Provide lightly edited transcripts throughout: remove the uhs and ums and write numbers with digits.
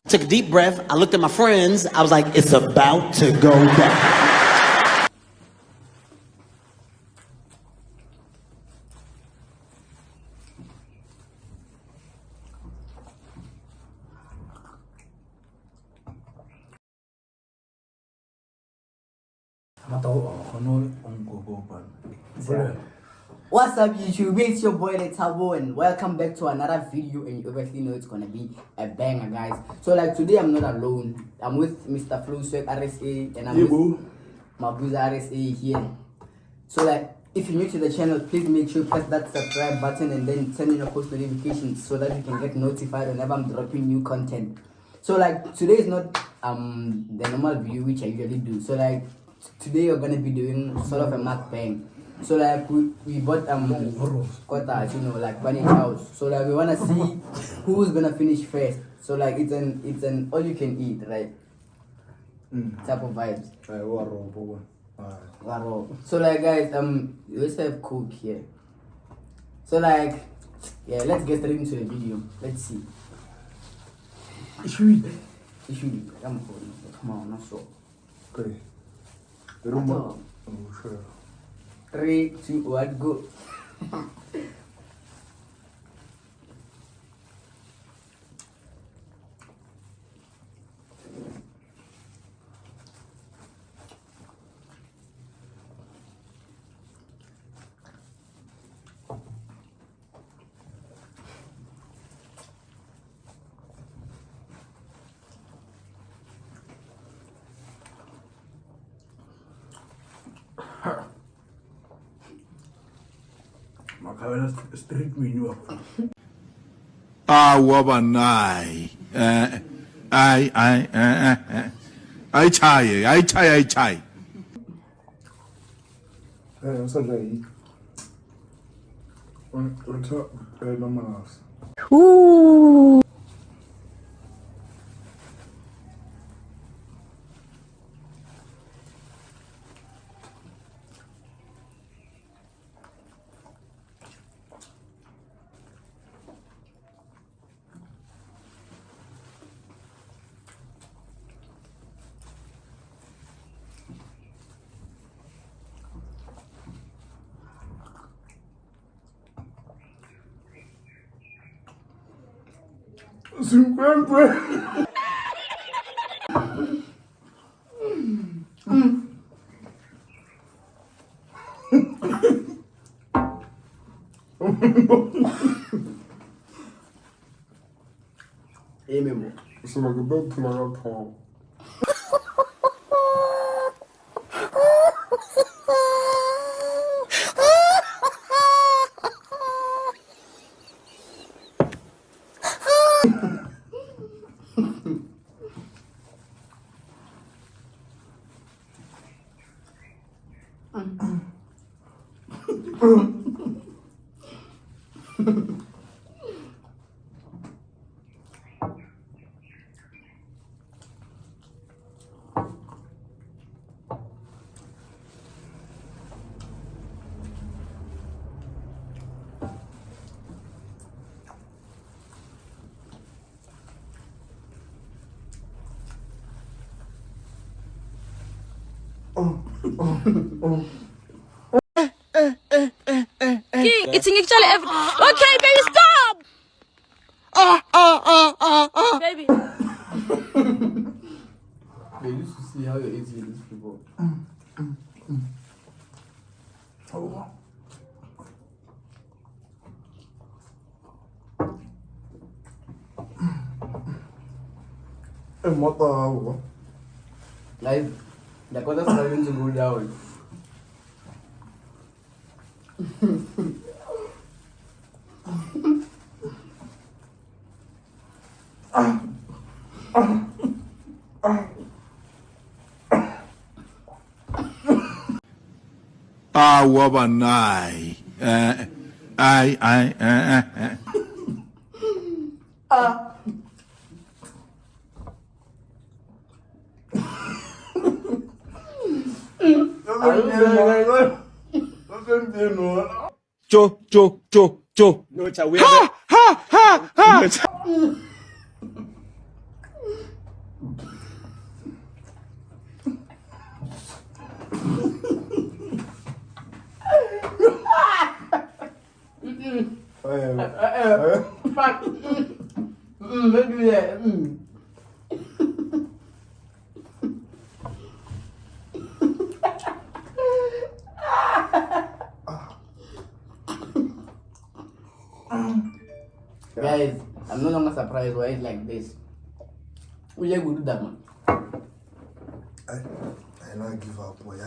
Took a deep breath. I looked at my friends. I was like, it's about to go down. What's up YouTube, it's your boy Letabo and welcome back to another video, and you obviously know it's gonna be a banger, guys. So like today I'm not alone, I'm with Mr. Flow Swag RSA and I'm with Mabuza RSA here. So like if you're new to the channel, please make sure you press that subscribe button and then turn on your post notifications so that you can get notified whenever I'm dropping new content. So like today is not the normal video which I usually do. So like today we're gonna be doing sort of a mukbang. So like we bought quotas, you know, like bunny house. So like we wanna see who's gonna finish first. So like it's an all you can eat, right? Type of vibes. So like guys, let's have Coke here. So like yeah, let's get straight into the video. Let's see. Come on, not so. Okay. Oh, sure. 3, 2, 1, go. Street menu. Wabanai. I chai. I'm sorry. On top, no mask. Hey, Memo. So like a big to my call. Eating each other every. Okay, baby, stop. Baby. They used to see how you're eating these people. And what the? Like the quota's starting to go down. Wabanai. Cho. No, it's a weird. Ha! Yeah. Guys, I'm no longer surprised why it's like this. We are good that man. I not give up, boy.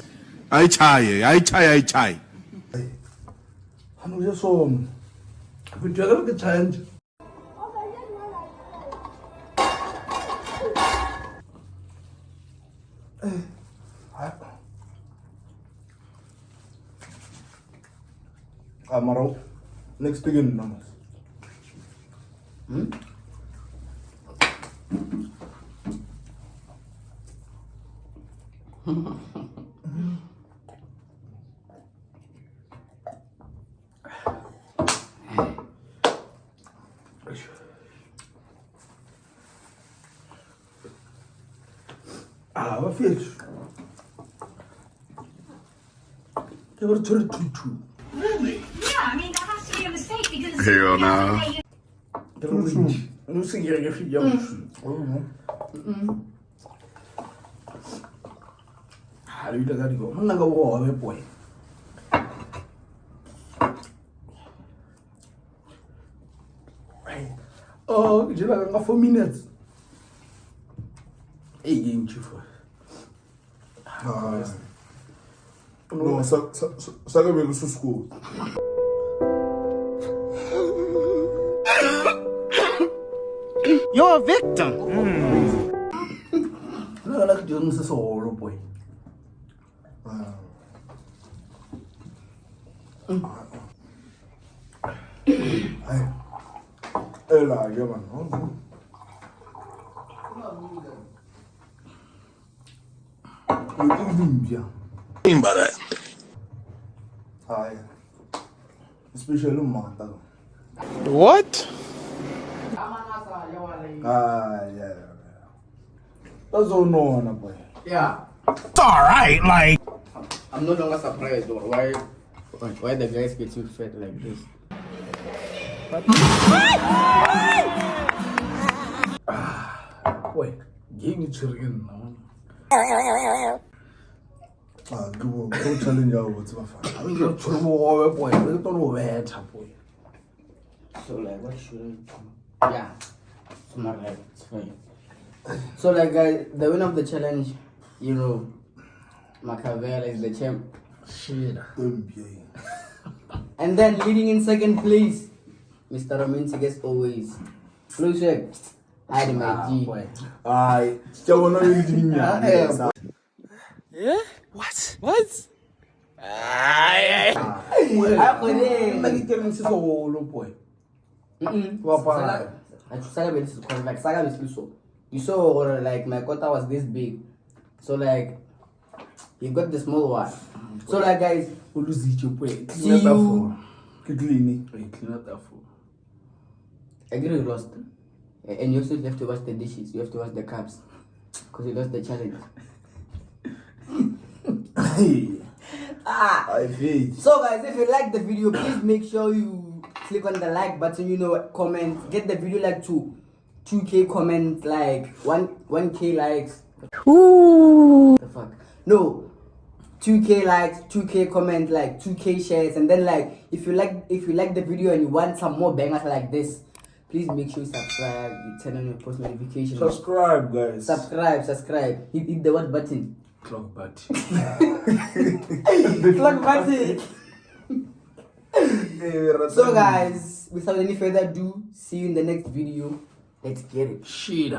I try. I know just so. But you're gonna get challenge. Amaro, next begin numbers. What fish? They were too. Yeah, I mean, that has to be a mistake because. Hell nah. Não sei o que Ah, you gotta go. I'm not gonna go away, boy. Oh, you like 4 minutes. 8 games, chief. No, saga veio do school. You're a victim. No, like you don't say so, boy. Hey, like, yeah, man. About that. Hi. Especially Mata. What? Yeah. That's all no one, boy. Yeah. It's alright, like. I'm no longer surprised or why the guys get you fed like this. Boy, give me children now. Go challenge your words, my friend. I mean, you're trouble, boy. We don't know where it's boy. So like, what should I do? Yeah. So not like it's fine. So like, guys, the winner of the challenge, you know, Machiavelli is the champ. Shit. Don't be. And then leading in second place, Mr. Romantic as always. Blue check. Hi, my G. I still want to read me. Yeah? What? I put it. Like, tell me, sister, oh, boy. Saga is like Saga is so. You saw like my quota was this big, so like you got the small one. So like guys, Who lose each way? see you. Clean up that food. I agree you lost, and you also have to wash the dishes. You have to wash the cups, cause you lost the challenge. I feel. So guys, if you like the video, please make sure you click on the like button. You know, comment, get the video like to 2K comments, like 1K likes. Ooh. The fuck? No, 2K likes, 2K comment, like 2K shares, and then like if you like the video and you want some more bangers like this, please make sure you subscribe. You turn on your post notifications. Subscribe, guys. Subscribe. Hit the what button? Clock button. Clock button. So guys, without any further ado, see you in the next video. Let's get it. Shit.